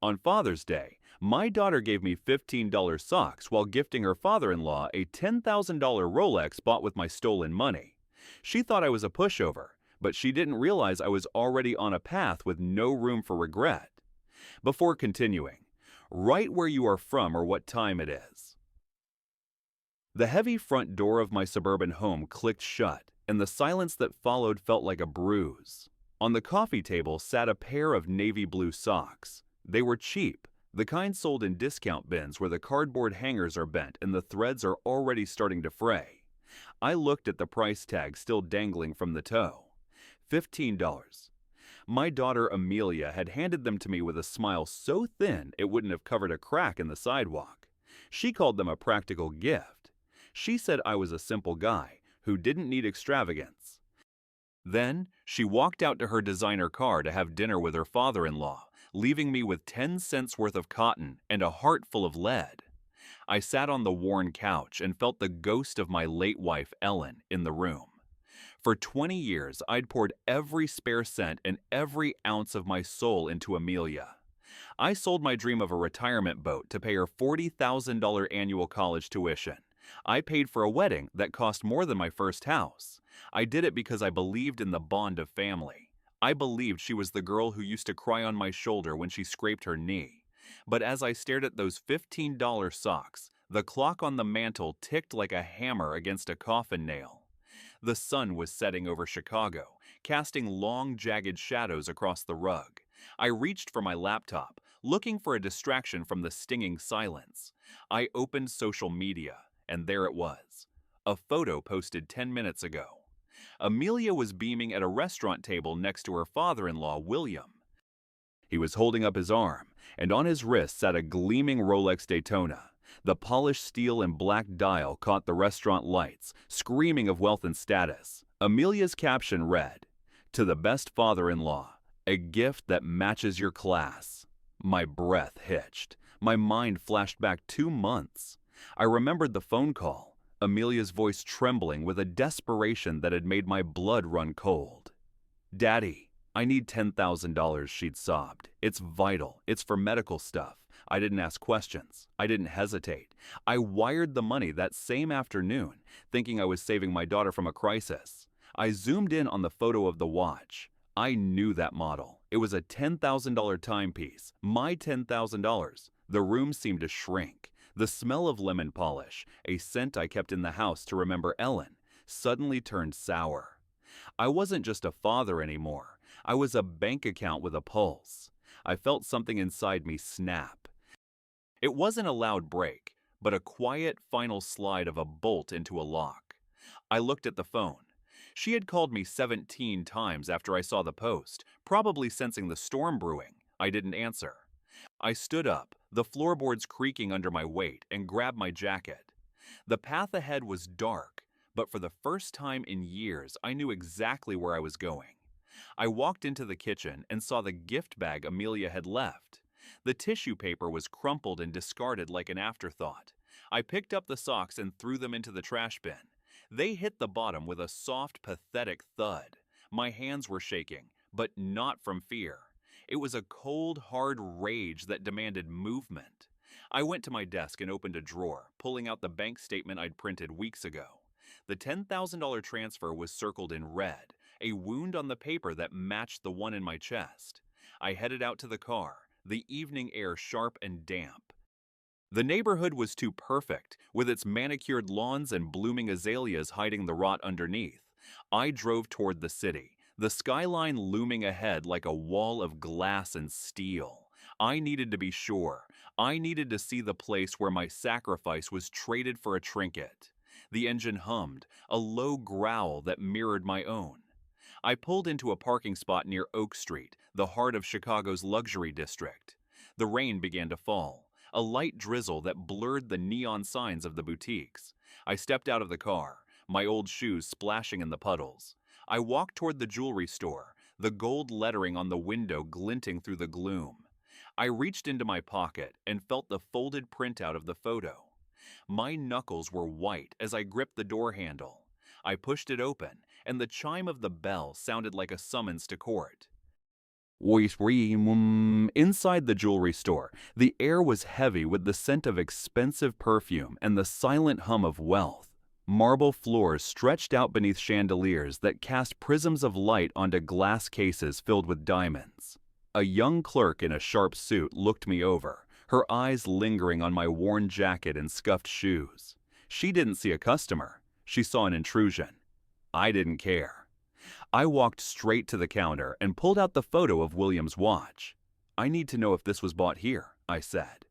On Father's Day, my daughter gave me $15 socks while gifting her father-in-law a $10,000 Rolex bought with my stolen money. She thought I was a pushover, but she didn't realize I was already on a path with no room for regret. Before continuing, write where you are from or what time it is. The heavy front door of my suburban home clicked shut, and the silence that followed felt like a bruise. On the coffee table sat a pair of navy blue socks. They were cheap, the kind sold in discount bins where the cardboard hangers are bent and the threads are already starting to fray. I looked at the price tag still dangling from the toe. $15. My daughter Amelia had handed them to me with a smile so thin it wouldn't have covered a crack in the sidewalk. She called them a practical gift. She said I was a simple guy who didn't need extravagance. Then she walked out to her designer car to have dinner with her father-in-law, leaving me with 10 cents worth of cotton and a heart full of lead. I sat on the worn couch and felt the ghost of my late wife, Ellen, in the room. For 20 years, I'd poured every spare cent and every ounce of my soul into Amelia. I sold my dream of a retirement boat to pay her $40,000 annual college tuition. I paid for a wedding that cost more than my first house. I did it because I believed in the bond of family. I believed she was the girl who used to cry on my shoulder when she scraped her knee. But as I stared at those $15 socks, the clock on the mantel ticked like a hammer against a coffin nail. The sun was setting over Chicago, casting long, jagged shadows across the rug. I reached for my laptop, looking for a distraction from the stinging silence. I opened social media, and there it was. A photo posted 10 minutes ago. Amelia was beaming at a restaurant table next to her father-in-law, William. He was holding up his arm, and on his wrist sat a gleaming Rolex Daytona. The polished steel and black dial caught the restaurant lights, screaming of wealth and status. Amelia's caption read, "To the best father-in-law, a gift that matches your class." My breath hitched. My mind flashed back 2 months. I remembered the phone call, Amelia's voice trembling with a desperation that had made my blood run cold. "Daddy, I need $10,000, she'd sobbed. "It's vital. It's for medical stuff." I didn't ask questions. I didn't hesitate. I wired the money that same afternoon, thinking I was saving my daughter from a crisis. I zoomed in on the photo of the watch. I knew that model. It was a $10,000 timepiece, my $10,000. The room seemed to shrink. The smell of lemon polish, a scent I kept in the house to remember Ellen, suddenly turned sour. I wasn't just a father anymore. I was a bank account with a pulse. I felt something inside me snap. It wasn't a loud break, but a quiet final slide of a bolt into a lock. I looked at the phone. She had called me 17 times after I saw the post, probably sensing the storm brewing. I didn't answer. I stood up, the floorboards creaking under my weight, and grabbed my jacket. The path ahead was dark, but for the first time in years, I knew exactly where I was going. I walked into the kitchen and saw the gift bag Amelia had left. The tissue paper was crumpled and discarded like an afterthought. I picked up the socks and threw them into the trash bin. They hit the bottom with a soft, pathetic thud. My hands were shaking, but not from fear. It was a cold, hard rage that demanded movement. I went to my desk and opened a drawer, pulling out the bank statement I'd printed weeks ago. The $10,000 transfer was circled in red, a wound on the paper that matched the one in my chest. I headed out to the car, the evening air sharp and damp. The neighborhood was too perfect, with its manicured lawns and blooming azaleas hiding the rot underneath. I drove toward the city, the skyline looming ahead like a wall of glass and steel. I needed to be sure. I needed to see the place where my sacrifice was traded for a trinket. The engine hummed, a low growl that mirrored my own. I pulled into a parking spot near Oak Street, the heart of Chicago's luxury district. The rain began to fall, a light drizzle that blurred the neon signs of the boutiques. I stepped out of the car, my old shoes splashing in the puddles. I walked toward the jewelry store, the gold lettering on the window glinting through the gloom. I reached into my pocket and felt the folded printout of the photo. My knuckles were white as I gripped the door handle. I pushed it open, and the chime of the bell sounded like a summons to court. Inside the jewelry store, the air was heavy with the scent of expensive perfume and the silent hum of wealth. Marble floors stretched out beneath chandeliers that cast prisms of light onto glass cases filled with diamonds. A young clerk in a sharp suit looked me over, her eyes lingering on my worn jacket and scuffed shoes. She didn't see a customer. She saw an intrusion. I didn't care. I walked straight to the counter and pulled out the photo of William's watch. "I need to know if this was bought here," I said.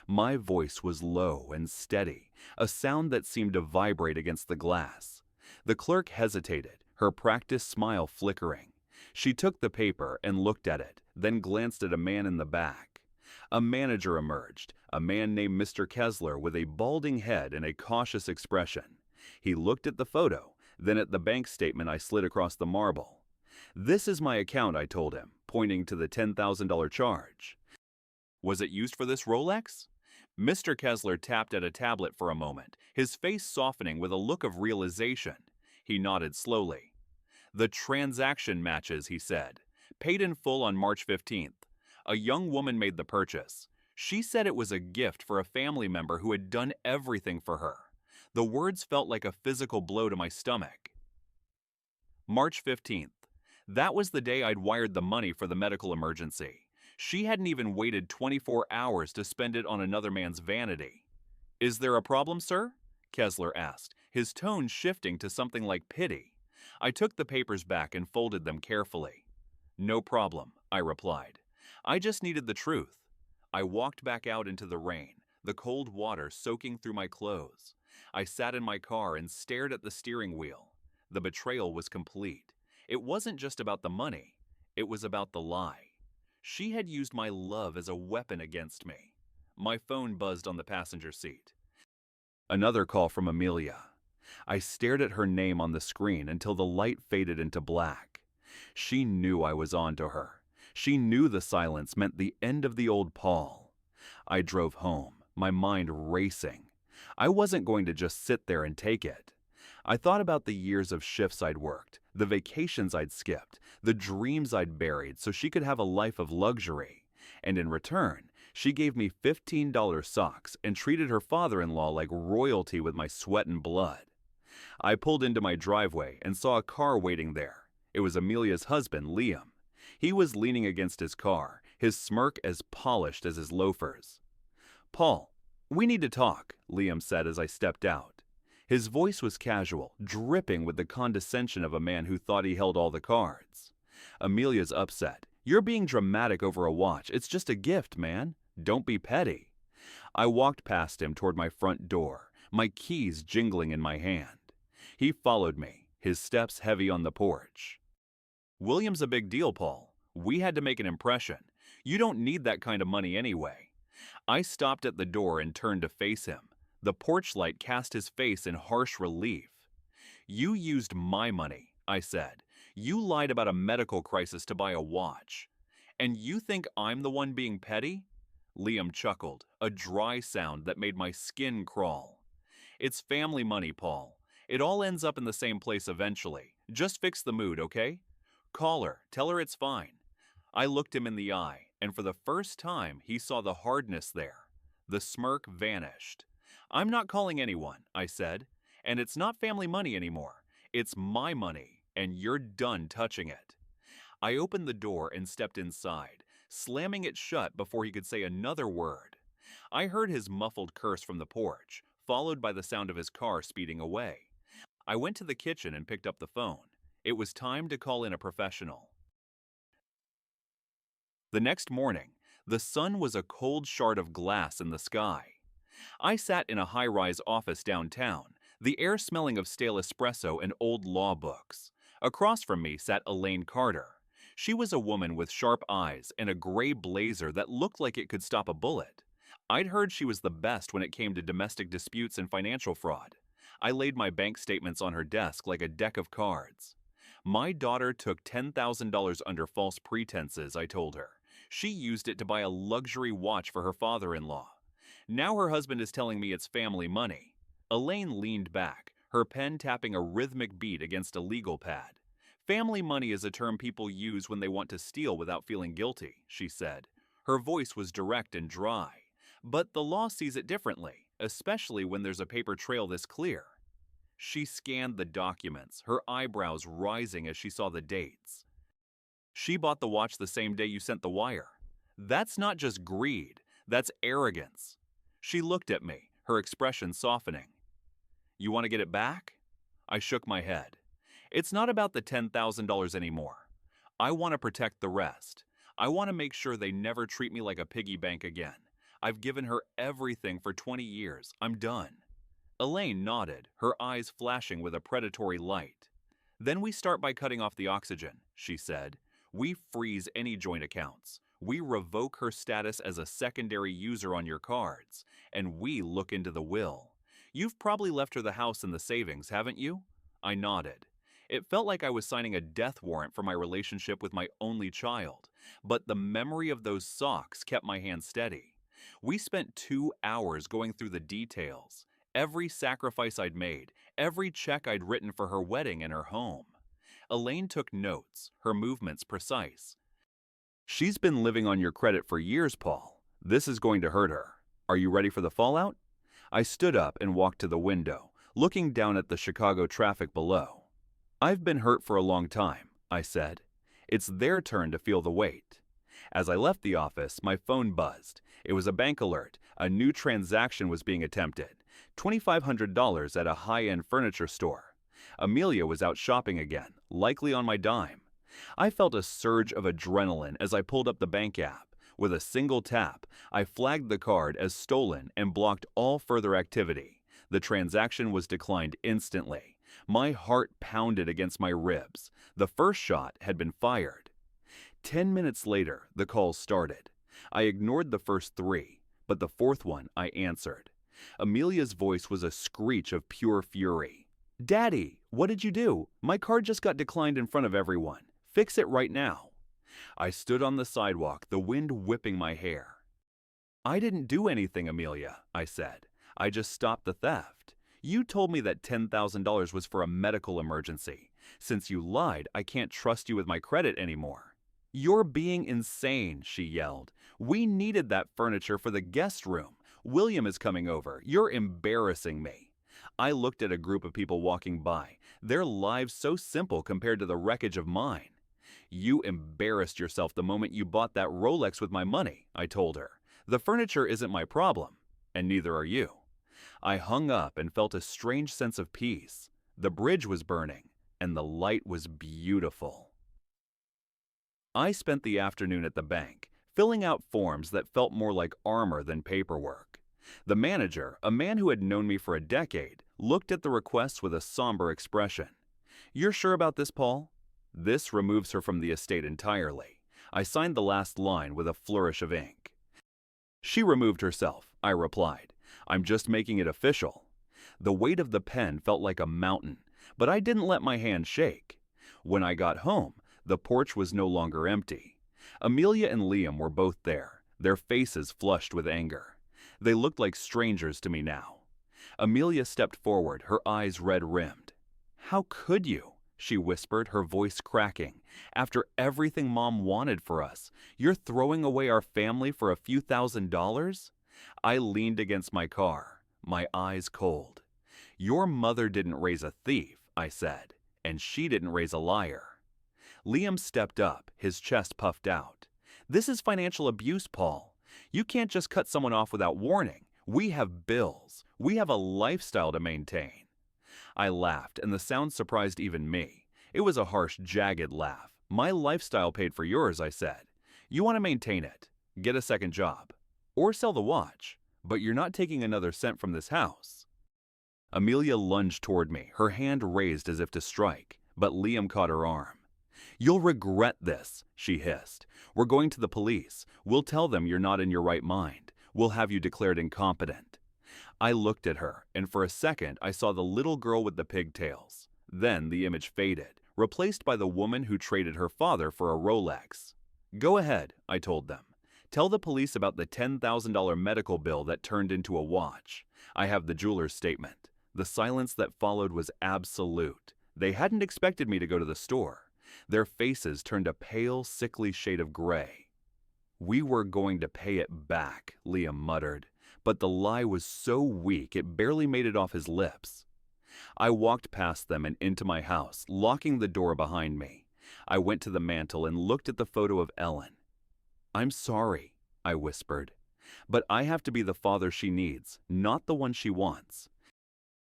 My voice was low and steady, a sound that seemed to vibrate against the glass. The clerk hesitated, her practiced smile flickering. She took the paper and looked at it, then glanced at a man in the back. A manager emerged, a man named Mr. Kessler with a balding head and a cautious expression. He looked at the photo, then at the bank statement I slid across the marble. "This is my account," I told him, pointing to the $10,000 charge. "Was it used for this Rolex?" Mr. Kessler tapped at a tablet for a moment, his face softening with a look of realization. He nodded slowly. "The transaction matches," he said. "Paid in full on March 15th. A young woman made the purchase. She said it was a gift for a family member who had done everything for her." The words felt like a physical blow to my stomach. March 15th. That was the day I'd wired the money for the medical emergency. She hadn't even waited 24 hours to spend it on another man's vanity. "Is there a problem, sir?" Kessler asked, his tone shifting to something like pity. I took the papers back and folded them carefully. "No problem," I replied. I just needed the truth. I walked back out into the rain, the cold water soaking through my clothes. I sat in my car and stared at the steering wheel. The betrayal was complete. It wasn't just about the money. It was about the lie. She had used my love as a weapon against me. My phone buzzed on the passenger seat. Another call from Amelia. I stared at her name on the screen until the light faded into black. She knew I was on to her. She knew the silence meant the end of the old Paul. I drove home, my mind racing. I wasn't going to just sit there and take it. I thought about the years of shifts I'd worked, the vacations I'd skipped, the dreams I'd buried so she could have a life of luxury. And in return, she gave me $15 socks and treated her father-in-law like royalty with my sweat and blood. I pulled into my driveway and saw a car waiting there. It was Amelia's husband, Liam. He was leaning against his car, his smirk as polished as his loafers. "Paul, we need to talk," Liam said as I stepped out. His voice was casual, dripping with the condescension of a man who thought he held all the cards. "Amelia's upset. You're being dramatic over a watch. It's just a gift, man. Don't be petty." I walked past him toward my front door, my keys jingling in my hand. He followed me, his steps heavy on the porch. "William's a big deal, Paul. We had to make an impression. You don't need that kind of money anyway." I stopped at the door and turned to face him. The porch light cast his face in harsh relief. "You used my money," I said. "You lied about a medical crisis to buy a watch. And you think I'm the one being petty?" Liam chuckled, a dry sound that made my skin crawl. "It's family money, Paul. It all ends up in the same place eventually. Just fix the mood, okay? Call her, tell her it's fine." I looked him in the eye, and for the first time he saw the hardness there. The smirk vanished. "I'm not calling anyone," I said. "And it's not family money anymore. It's my money, and you're done touching it." I opened the door and stepped inside, slamming it shut before he could say another word. I heard his muffled curse from the porch, followed by the sound of his car speeding away. I went to the kitchen and picked up the phone. It was time to call in a professional. The next morning, the sun was a cold shard of glass in the sky. I sat in a high-rise office downtown, the air smelling of stale espresso and old law books. Across from me sat Elaine Carter. She was a woman with sharp eyes and a gray blazer that looked like it could stop a bullet. I'd heard she was the best when it came to domestic disputes and financial fraud. I laid my bank statements on her desk like a deck of cards. "My daughter took $10,000 under false pretenses," I told her. "She used it to buy a luxury watch for her father-in-law. Now her husband is telling me it's family money." Elaine leaned back, her pen tapping a rhythmic beat against a legal pad. Family money is a term people use when they want to steal without feeling guilty, she said. Her voice was direct and dry. But the law sees it differently, especially when there's a paper trail this clear. She scanned the documents, her eyebrows rising as she saw the dates. She bought the watch the same day you sent the wire. That's not just greed, that's arrogance. She looked at me, her expression softening. You want to get it back? I shook my head. It's not about the $10,000 anymore. I want to protect the rest. I want to make sure they never treat me like a piggy bank again. I've given her everything for 20 years. I'm done. Elaine nodded, her eyes flashing with a predatory light. Then we start by cutting off the oxygen, she said. We freeze any joint accounts. We revoke her status as a secondary user on your cards. And we look into the will. You've probably left her the house and the savings, haven't you? I nodded. It felt like I was signing a death warrant for my relationship with my only child, but the memory of those socks kept my hand steady. We spent 2 hours going through the details, every sacrifice I'd made, every check I'd written for her wedding and her home. Elaine took notes, her movements precise. She's been living on your credit for years, Paul. This is going to hurt her. Are you ready for the fallout? I stood up and walked to the window, looking down at the Chicago traffic below. I've been hurt for a long time, I said. It's their turn to feel the weight. As I left the office, my phone buzzed. It was a bank alert. A new transaction was being attempted. $2,500 at a high-end furniture store. Amelia was out shopping again, likely on my dime. I felt a surge of adrenaline as I pulled up the bank app. With a single tap, I flagged the card as stolen and blocked all further activity. The transaction was declined instantly. My heart pounded against my ribs. The first shot had been fired. 10 minutes later, the calls started. I ignored the first 3, but the fourth one I answered. Amelia's voice was a screech of pure fury. Daddy, what did you do? My card just got declined in front of everyone. Fix it right now. I stood on the sidewalk, the wind whipping my hair. I didn't do anything, Amelia, I said. I just stopped the theft. You told me that $10,000 was for a medical emergency. Since you lied, I can't trust you with my credit anymore. You're being insane, she yelled. We needed that furniture for the guest room. William is coming over. You're embarrassing me. I looked at a group of people walking by, their lives so simple compared to the wreckage of mine. You embarrassed yourself the moment you bought that Rolex with my money, I told her. The furniture isn't my problem, and neither are you. I hung up and felt a strange sense of peace. The bridge was burning, and the light was beautiful. I spent the afternoon at the bank, filling out forms that felt more like armor than paperwork. The manager, a man who had known me for a decade, looked at the requests with a somber expression. You're sure about this, Paul? This removes her from the estate entirely. I signed the last line with a flourish of ink. She removed herself, I replied. I'm just making it official. The weight of the pen felt like a mountain, but I didn't let my hand shake. When I got home, the porch was no longer empty. Amelia and Liam were both there, their faces flushed with anger. They looked like strangers to me now. Amelia stepped forward, her eyes red-rimmed. How could you? She whispered, her voice cracking. After everything Mom wanted for us, you're throwing away our family for a few $1,000s? I leaned against my car, my eyes cold. Your mother didn't raise a thief, I said, and she didn't raise a liar. Liam stepped up, his chest puffed out. This is financial abuse, Paul. You can't just cut someone off without warning. We have bills. We have a lifestyle to maintain. I laughed, and the sound surprised even me. It was a harsh, jagged laugh. My lifestyle paid for yours, I said. You want to maintain it. Get a second job. Or sell the watch. But you're not taking another cent from this house. Amelia lunged toward me, her hand raised as if to strike, but Liam caught her arm. You'll regret this, she hissed. We're going to the police. We'll tell them you're not in your right mind. We'll have you declared incompetent. I looked at her, and for a second I saw the little girl with the pigtails. Then the image faded, replaced by the woman who traded her father for a Rolex. Go ahead, I told them. Tell the police about the $10,000 medical bill that turned into a watch. I have the jeweler's statement. The silence that followed was absolute. They hadn't expected me to go to the store. Their faces turned a pale, sickly shade of gray. "We were going to pay it back," Liam muttered, but the lie was so weak it barely made it off his lips. I walked past them and into my house, locking the door behind me. I went to the mantel and looked at the photo of Ellen. "I'm sorry," I whispered, "but I have to be the father she needs, not the one she wants."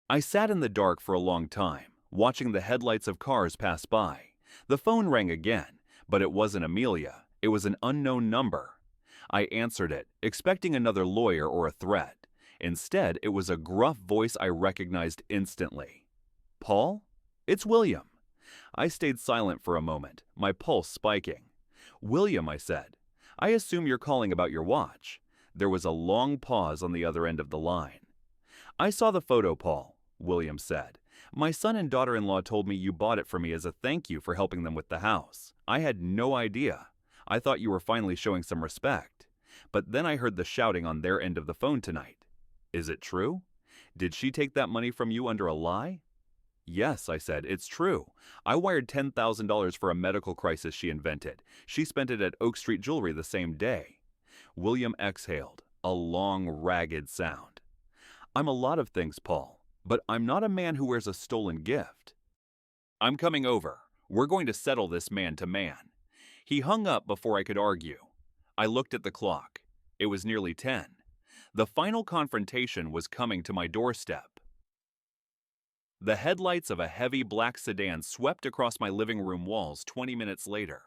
I sat in the dark for a long time, watching the headlights of cars pass by. The phone rang again, but it wasn't Amelia. It was an unknown number. I answered it, expecting another lawyer or a threat. Instead, it was a gruff voice I recognized instantly. "Paul? It's William." I stayed silent for a moment, my pulse spiking. "William," I said, "I assume you're calling about your watch." There was a long pause on the other end of the line. "I saw the photo, Paul," William said. "My son and daughter-in-law told me you bought it for me as a thank you for helping them with the house. I had no idea. I thought you were finally showing some respect. But then I heard the shouting on their end of the phone tonight. Is it true? Did she take that money from you under a lie?" "Yes," I said, "it's true. I wired $10,000 for a medical crisis she invented. She spent it at Oak Street Jewelry the same day." William exhaled, a long, ragged sound. "I'm a lot of things, Paul, but I'm not a man who wears a stolen gift." "I'm coming over. We're going to settle this man to man." He hung up before I could argue. I looked at the clock. It was nearly 10. The final confrontation was coming to my doorstep. The headlights of a heavy black sedan swept across my living room walls 20 minutes later.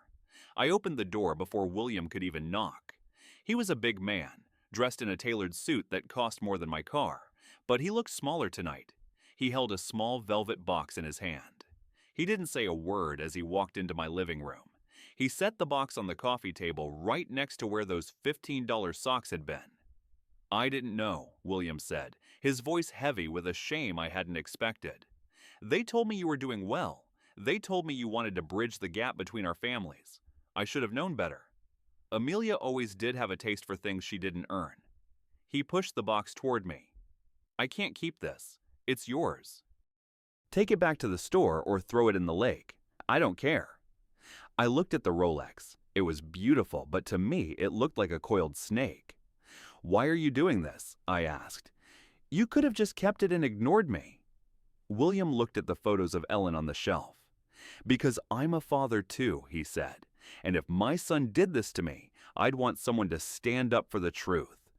I opened the door before William could even knock. He was a big man, dressed in a tailored suit that cost more than my car, but he looked smaller tonight. He held a small velvet box in his hand. He didn't say a word as he walked into my living room. He set the box on the coffee table right next to where those $15 socks had been. "I didn't know," William said, his voice heavy with a shame I hadn't expected. "They told me you were doing well. They told me you wanted to bridge the gap between our families. I should have known better. Amelia always did have a taste for things she didn't earn." He pushed the box toward me. "I can't keep this. It's yours. Take it back to the store or throw it in the lake. I don't care." I looked at the Rolex. It was beautiful, but to me it looked like a coiled snake. "Why are you doing this?" I asked. "You could have just kept it and ignored me." William looked at the photos of Ellen on the shelf. "Because I'm a father too," he said, "and if my son did this to me, I'd want someone to stand up for the truth.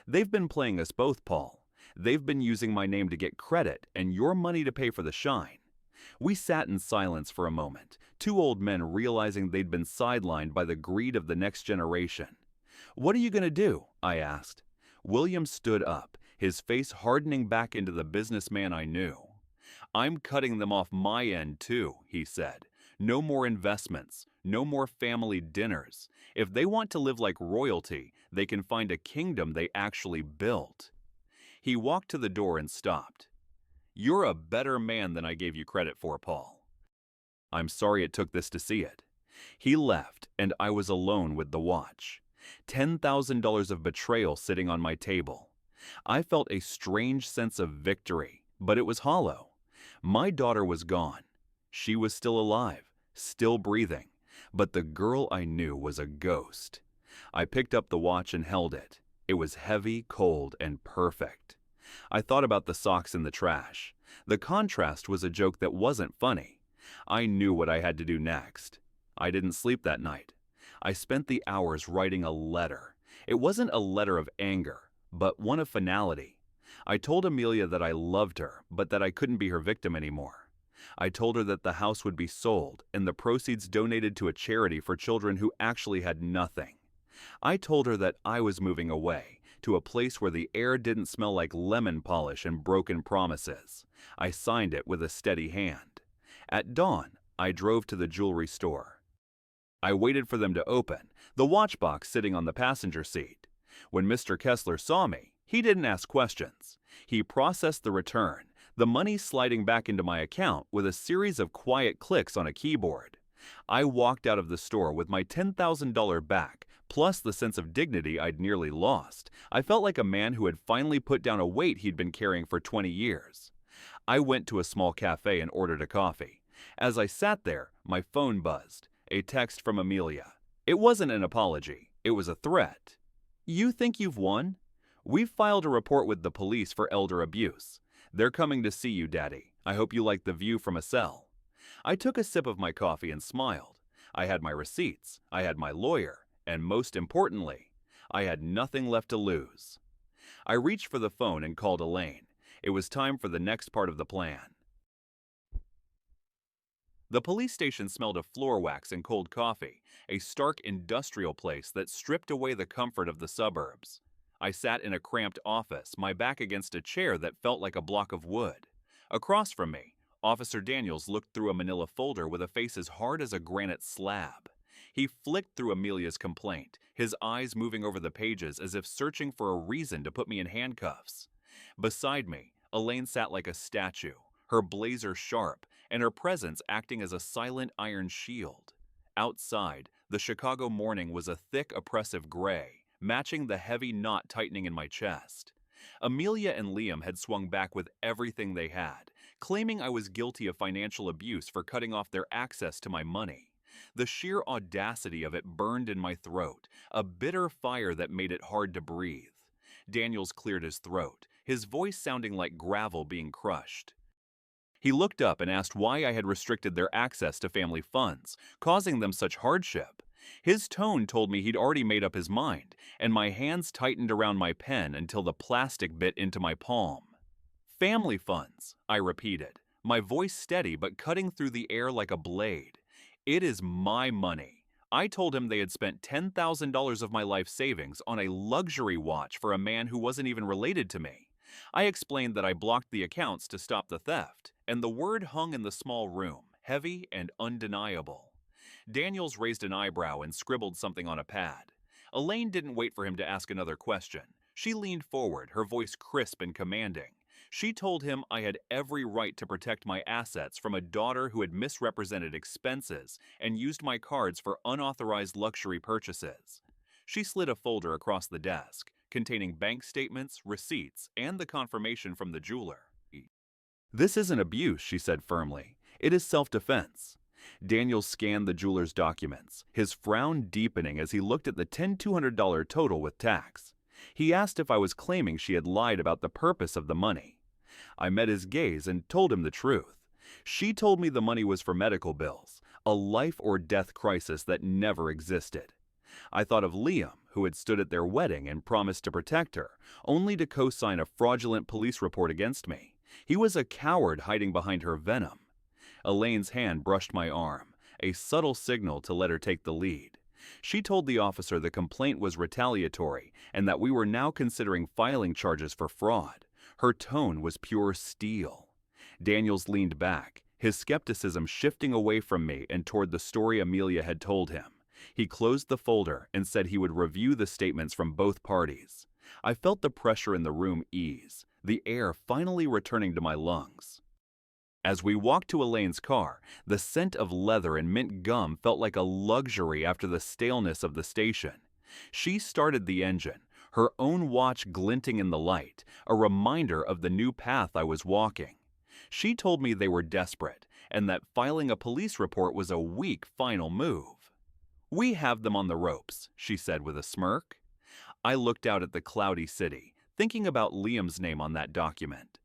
They've been playing us both, Paul. They've been using my name to get credit and your money to pay for the shine." We sat in silence for a moment, two old men realizing they'd been sidelined by the greed of the next generation. "What are you going to do?" I asked. William stood up, his face hardening back into the businessman I knew. "I'm cutting them off my end too," he said. "No more investments, no more family dinners. If they want to live like royalty, they can find a kingdom they actually built." He walked to the door and stopped. "You're a better man than I gave you credit for, Paul. I'm sorry it took this to see it." He left, and I was alone with the watch. $10,000 of betrayal sitting on my table. I felt a strange sense of victory, but it was hollow. My daughter was gone. She was still alive, still breathing, but the girl I knew was a ghost. I picked up the watch and held it. It was heavy, cold, and perfect. I thought about the socks in the trash. The contrast was a joke that wasn't funny. I knew what I had to do next. I didn't sleep that night. I spent the hours writing a letter. It wasn't a letter of anger, but one of finality. I told Amelia that I loved her, but that I couldn't be her victim anymore. I told her that the house would be sold and the proceeds donated to a charity for children who actually had nothing. I told her that I was moving away, to a place where the air didn't smell like lemon polish and broken promises. I signed it with a steady hand. At dawn, I drove to the jewelry store. I waited for them to open, the watch box sitting on the passenger seat. When Mr. Kessler saw me, he didn't ask questions. He processed the return, the money sliding back into my account with a series of quiet clicks on a keyboard. I walked out of the store with my $10,000 back, plus the sense of dignity I'd nearly lost. I felt like a man who had finally put down a weight he'd been carrying for 20 years. I went to a small cafe and ordered a coffee. As I sat there, my phone buzzed. A text from Amelia. It wasn't an apology. It was a threat. "You think you've won? We've filed a report with the police for elder abuse. They're coming to see you, Daddy. I hope you like the view from a cell." I took a sip of my coffee and smiled. I had my receipts, I had my lawyer, and most importantly, I had nothing left to lose. I reached for the phone and called Elaine. It was time for the next part of the plan. The police station smelled of floor wax and cold coffee, a stark industrial place that stripped away the comfort of the suburbs. I sat in a cramped office, my back against a chair that felt like a block of wood. Across from me, Officer Daniels looked through a manila folder with a face as hard as a granite slab. He flicked through Amelia's complaint, his eyes moving over the pages as if searching for a reason to put me in handcuffs. Beside me, Elaine sat like a statue, her blazer sharp, and her presence acting as a silent iron shield. Outside, the Chicago morning was a thick, oppressive gray, matching the heavy knot tightening in my chest. Amelia and Liam had swung back with everything they had, claiming I was guilty of financial abuse for cutting off their access to my money. The sheer audacity of it burned in my throat, a bitter fire that made it hard to breathe. Daniels cleared his throat, his voice sounding like gravel being crushed. He looked up and asked why I had restricted their access to family funds, causing them such hardship. His tone told me he'd already made up his mind, and my hands tightened around my pen until the plastic bit into my palm. "Family funds," I repeated, my voice steady but cutting through the air like a blade. "It is my money." I told him they had spent $10,000 of my life savings on a luxury watch for a man who wasn't even related to me. I explained that I blocked the accounts to stop the theft, and the word hung in the small room, heavy and undeniable. Daniels raised an eyebrow and scribbled something on a pad. Elaine didn't wait for him to ask another question. She leaned forward, her voice crisp and commanding. She told him I had every right to protect my assets from a daughter who had misrepresented expenses and used my cards for unauthorized luxury purchases. She slid a folder across the desk, containing bank statements, receipts, and the confirmation from the jeweler. "This isn't abuse," she said firmly. "It is self-defense." Daniel scanned the jeweler's documents, his frown deepening as he looked at the $10,200 total with tax. He asked if I was claiming she had lied about the purpose of the money. I met his gaze and told him the truth. She told me the money was for medical bills, a life or death crisis that never existed. I thought of Liam, who had stood at their wedding and promised to protect her, only to co-sign a fraudulent police report against me. He was a coward hiding behind her venom. Elaine's hand brushed my arm, a subtle signal to let her take the lead. She told the officer the complaint was retaliatory and that we were now considering filing charges for fraud. Her tone was pure steel. Daniels leaned back, his skepticism shifting away from me and toward the story Amelia had told him. He closed the folder and said he would review the statements from both parties. I felt the pressure in the room ease, the air finally returning to my lungs. As we walked to Elaine's car, the scent of leather and mint gum felt like a luxury after the staleness of the station. She started the engine, her own watch glinting in the light, a reminder of the new path I was walking. She told me they were desperate, and that filing a police report was a weak final move. "We have them on the ropes," she said with a smirk. I looked out at the cloudy city, thinking about Liam's name on that document.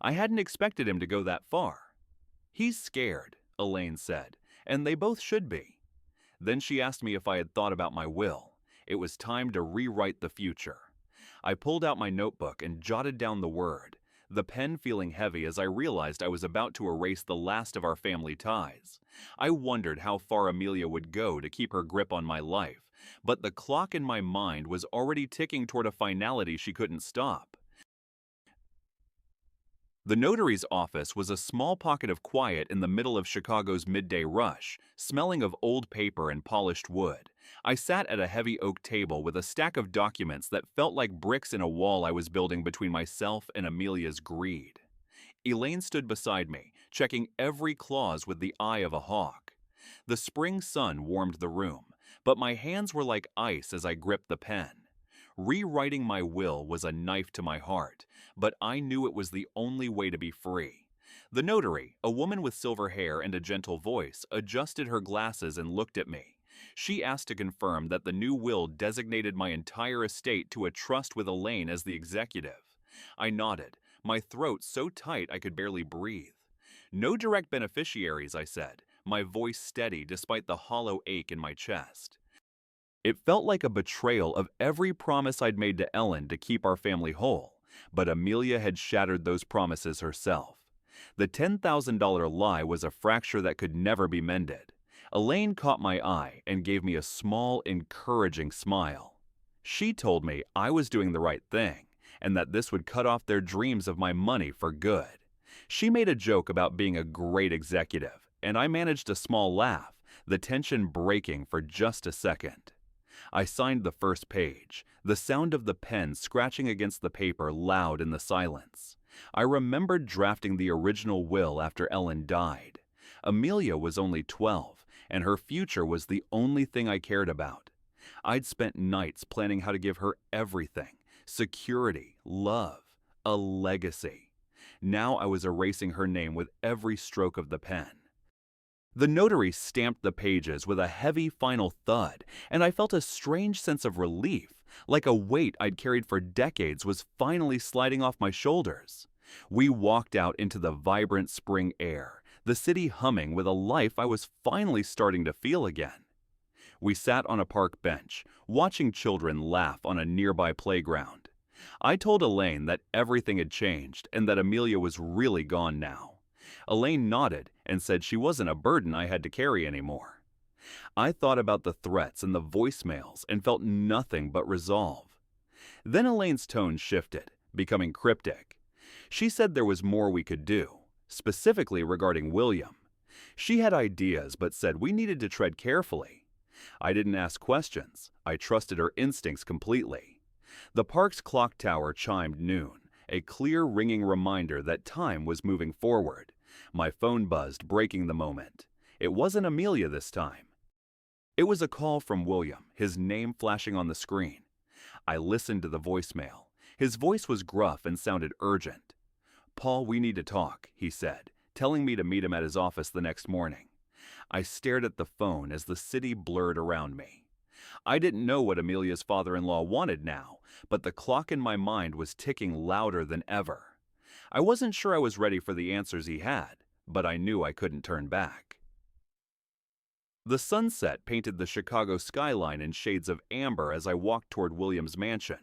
I hadn't expected him to go that far. "He's scared," Elaine said, "and they both should be." Then she asked me if I had thought about my will. It was time to rewrite the future. I pulled out my notebook and jotted down the word, the pen feeling heavy as I realized I was about to erase the last of our family ties. I wondered how far Amelia would go to keep her grip on my life, but the clock in my mind was already ticking toward a finality she couldn't stop. The notary's office was a small pocket of quiet in the middle of Chicago's midday rush, smelling of old paper and polished wood. I sat at a heavy oak table with a stack of documents that felt like bricks in a wall I was building between myself and Amelia's greed. Elaine stood beside me, checking every clause with the eye of a hawk. The spring sun warmed the room, but my hands were like ice as I gripped the pen. Rewriting my will was a knife to my heart, but I knew it was the only way to be free. The notary, a woman with silver hair and a gentle voice, adjusted her glasses and looked at me. She asked to confirm that the new will designated my entire estate to a trust with Elaine as the executive. I nodded, my throat so tight I could barely breathe. No direct beneficiaries, I said, my voice steady despite the hollow ache in my chest. It felt like a betrayal of every promise I'd made to Ellen to keep our family whole, but Amelia had shattered those promises herself. The $10,000 lie was a fracture that could never be mended. Elaine caught my eye and gave me a small, encouraging smile. She told me I was doing the right thing, and that this would cut off their dreams of my money for good. She made a joke about being a great executive, and I managed a small laugh, the tension breaking for just a second. I signed the first page, the sound of the pen scratching against the paper loud in the silence. I remembered drafting the original will after Ellen died. Amelia was only 12, and her future was the only thing I cared about. I'd spent nights planning how to give her everything: security, love, a legacy. Now I was erasing her name with every stroke of the pen. The notary stamped the pages with a heavy final thud, and I felt a strange sense of relief, like a weight I'd carried for decades was finally sliding off my shoulders. We walked out into the vibrant spring air, the city humming with a life I was finally starting to feel again. We sat on a park bench, watching children laugh on a nearby playground. I told Elaine that everything had changed and that Amelia was really gone now. Elaine nodded and said she wasn't a burden I had to carry anymore. I thought about the threats and the voicemails and felt nothing but resolve. Then Elaine's tone shifted, becoming cryptic. She said there was more we could do, specifically regarding William. She had ideas but said we needed to tread carefully. I didn't ask questions. I trusted her instincts completely. The park's clock tower chimed noon, a clear ringing reminder that time was moving forward. My phone buzzed, breaking the moment. It wasn't Amelia this time. It was a call from William, his name flashing on the screen. I listened to the voicemail. His voice was gruff and sounded urgent. "Paul, we need to talk," he said, telling me to meet him at his office the next morning. I stared at the phone as the city blurred around me. I didn't know what Amelia's father-in-law wanted now, but the clock in my mind was ticking louder than ever. I wasn't sure I was ready for the answers he had, but I knew I couldn't turn back. The sunset painted the Chicago skyline in shades of amber as I walked toward William's mansion.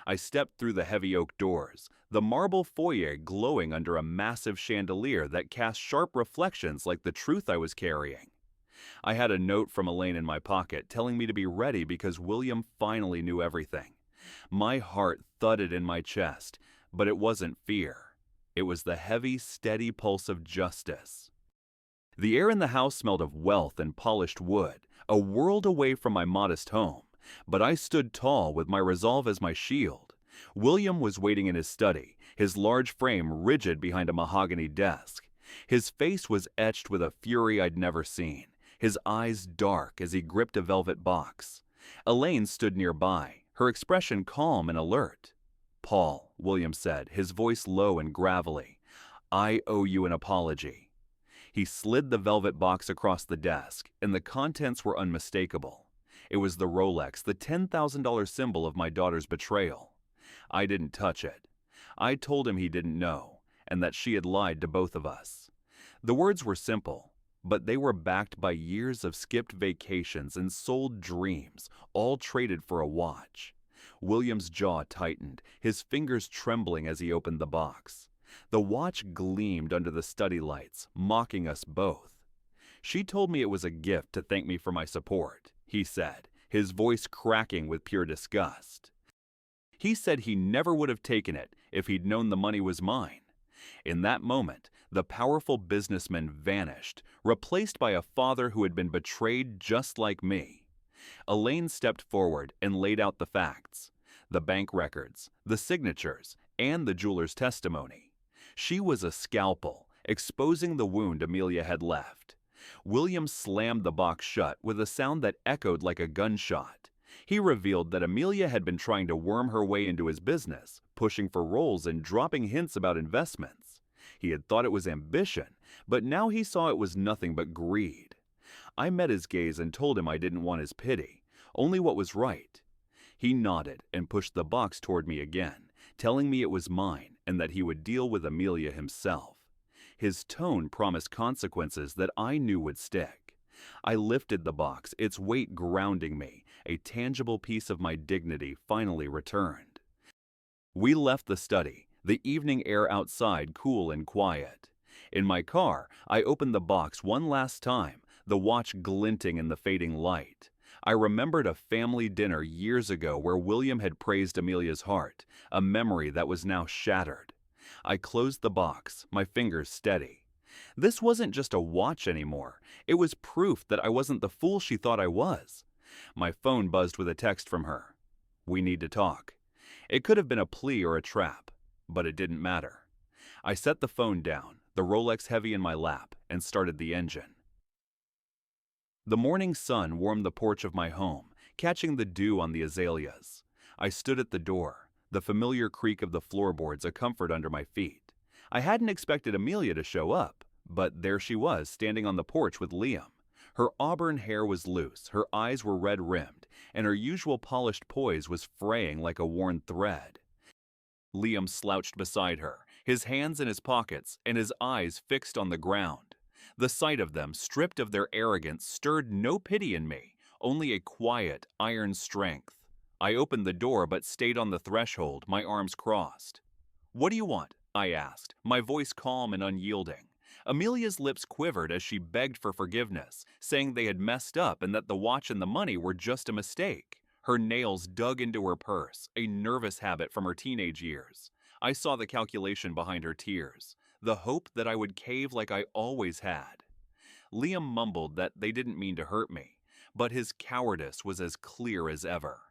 I stepped through the heavy oak doors, the marble foyer glowing under a massive chandelier that cast sharp reflections like the truth I was carrying. I had a note from Elaine in my pocket telling me to be ready because William finally knew everything. My heart thudded in my chest, but it wasn't fear. It was the heavy, steady pulse of justice. The air in the house smelled of wealth and polished wood, a world away from my modest home, but I stood tall with my resolve as my shield. William was waiting in his study, his large frame rigid behind a mahogany desk. His face was etched with a fury I'd never seen, his eyes dark as he gripped a velvet box. Elaine stood nearby, her expression calm and alert. "Paul," William said, his voice low and gravelly, "I owe you an apology." He slid the velvet box across the desk, and the contents were unmistakable. It was the Rolex, the $10,000 symbol of my daughter's betrayal. I didn't touch it. I told him he didn't know, and that she had lied to both of us. The words were simple, but they were backed by years of skipped vacations and sold dreams, all traded for a watch. William's jaw tightened, his fingers trembling as he opened the box. The watch gleamed under the study lights, mocking us both. "She told me it was a gift to thank me for my support," he said, his voice cracking with pure disgust. He said he never would have taken it if he'd known the money was mine. In that moment, the powerful businessman vanished, replaced by a father who had been betrayed just like me. Elaine stepped forward and laid out the facts: the bank records, the signatures, and the jeweler's testimony. She was a scalpel, exposing the wound Amelia had left. William slammed the box shut with a sound that echoed like a gunshot. He revealed that Amelia had been trying to worm her way into his business, pushing for roles and dropping hints about investments. He had thought it was ambition, but now he saw it was nothing but greed. I met his gaze and told him I didn't want his pity, only what was right. He nodded and pushed the box toward me again, telling me it was mine and that he would deal with Amelia himself. His tone promised consequences that I knew would stick. I lifted the box, its weight grounding me, a tangible piece of my dignity finally returned. We left the study, the evening air outside cool and quiet. In my car, I opened the box one last time, the watch glinting in the fading light. I remembered a family dinner years ago where William had praised Amelia's heart, a memory that was now shattered. I closed the box, my fingers steady. This wasn't just a watch anymore. It was proof that I wasn't the fool she thought I was. My phone buzzed with a text from her. "We need to talk." It could have been a plea or a trap, but it didn't matter. I set the phone down, the Rolex heavy in my lap, and started the engine. The morning sun warmed the porch of my home, catching the dew on the azaleas. I stood at the door, the familiar creak of the floorboards a comfort under my feet. I hadn't expected Amelia to show up, but there she was, standing on the porch with Liam. Her auburn hair was loose, her eyes were red-rimmed, and her usual polished poise was fraying like a worn thread. Liam slouched beside her, his hands in his pockets and his eyes fixed on the ground. The sight of them, stripped of their arrogance, stirred no pity in me, only a quiet, iron strength. I opened the door but stayed on the threshold, my arms crossed. "What do you want?" I asked, my voice calm and unyielding. Amelia's lips quivered as she begged for forgiveness, saying they had messed up and that the watch and the money were just a mistake. Her nails dug into her purse, a nervous habit from her teenage years. I saw the calculation behind her tears, the hope that I would cave like I always had. Liam mumbled that they didn't mean to hurt me, but his cowardice was as clear as ever.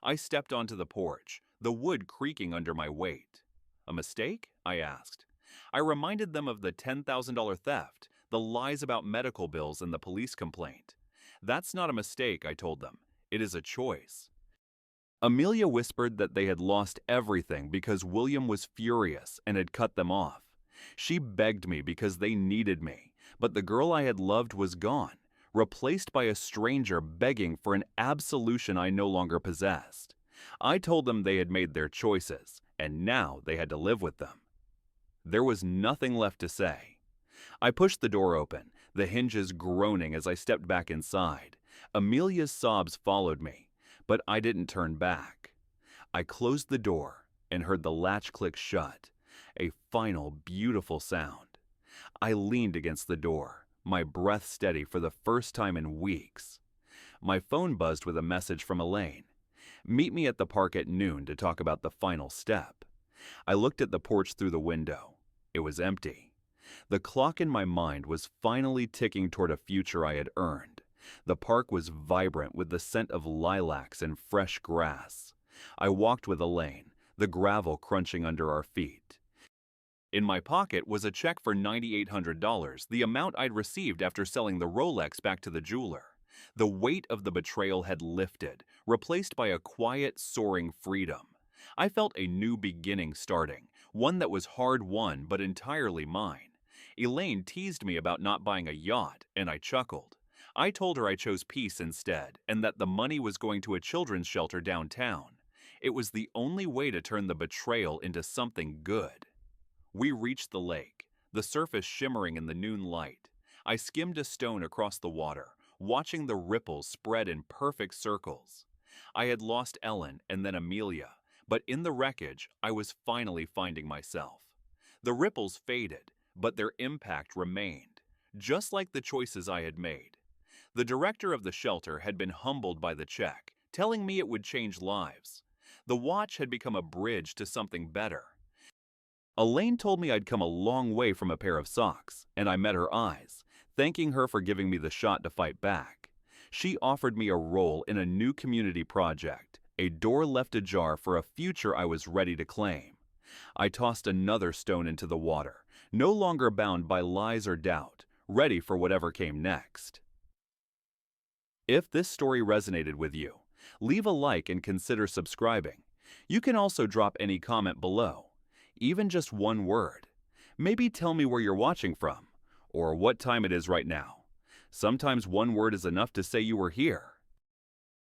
I stepped onto the porch, the wood creaking under my weight. "A mistake?" I asked. I reminded them of the $10,000 theft, the lies about medical bills, and the police complaint. "That's not a mistake," I told them. "It is a choice." Amelia whispered that they had lost everything because William was furious and had cut them off. She begged me because they needed me, but the girl I had loved was gone, replaced by a stranger begging for an absolution I no longer possessed. I told them they had made their choices, and now they had to live with them. There was nothing left to say. I pushed the door open, the hinges groaning as I stepped back inside. Amelia's sobs followed me, but I didn't turn back. I closed the door and heard the latch click shut, a final, beautiful sound. I leaned against the door, my breath steady for the first time in weeks. My phone buzzed with a message from Elaine. "Meet me at the park at noon to talk about the final step." I looked at the porch through the window. It was empty. The clock in my mind was finally ticking toward a future I had earned. The park was vibrant with the scent of lilacs and fresh grass. I walked with Elaine, the gravel crunching under our feet. In my pocket was a check for $9,800, the amount I'd received after selling the Rolex back to the jeweler. The weight of the betrayal had lifted, replaced by a quiet, soaring freedom. I felt a new beginning starting, one that was hard-won but entirely mine. Elaine teased me about not buying a yacht, and I chuckled. I told her I chose peace instead, and that the money was going to a children's shelter downtown. It was the only way to turn the betrayal into something good. We reached the lake, the surface shimmering in the noon light. I skimmed a stone across the water, watching the ripples spread in perfect circles. I had lost Ellen and then Amelia, but in the wreckage, I was finally finding myself. The ripples faded, but their impact remained, just like the choices I had made. The director of the shelter had been humbled by the check, telling me it would change lives. The watch had become a bridge to something better. Elaine told me I'd come a long way from a pair of socks, and I met her eyes, thanking her for giving me the shot to fight back. She offered me a role in a new community project, a door left ajar for a future I was ready to claim. I tossed another stone into the water, no longer bound by lies or doubt, ready for whatever came next. If this story resonated with you, leave a like and consider subscribing. You can also drop any comment below, even just one word. Maybe tell me where you're watching from, or what time it is right now. Sometimes one word is enough to say you were here.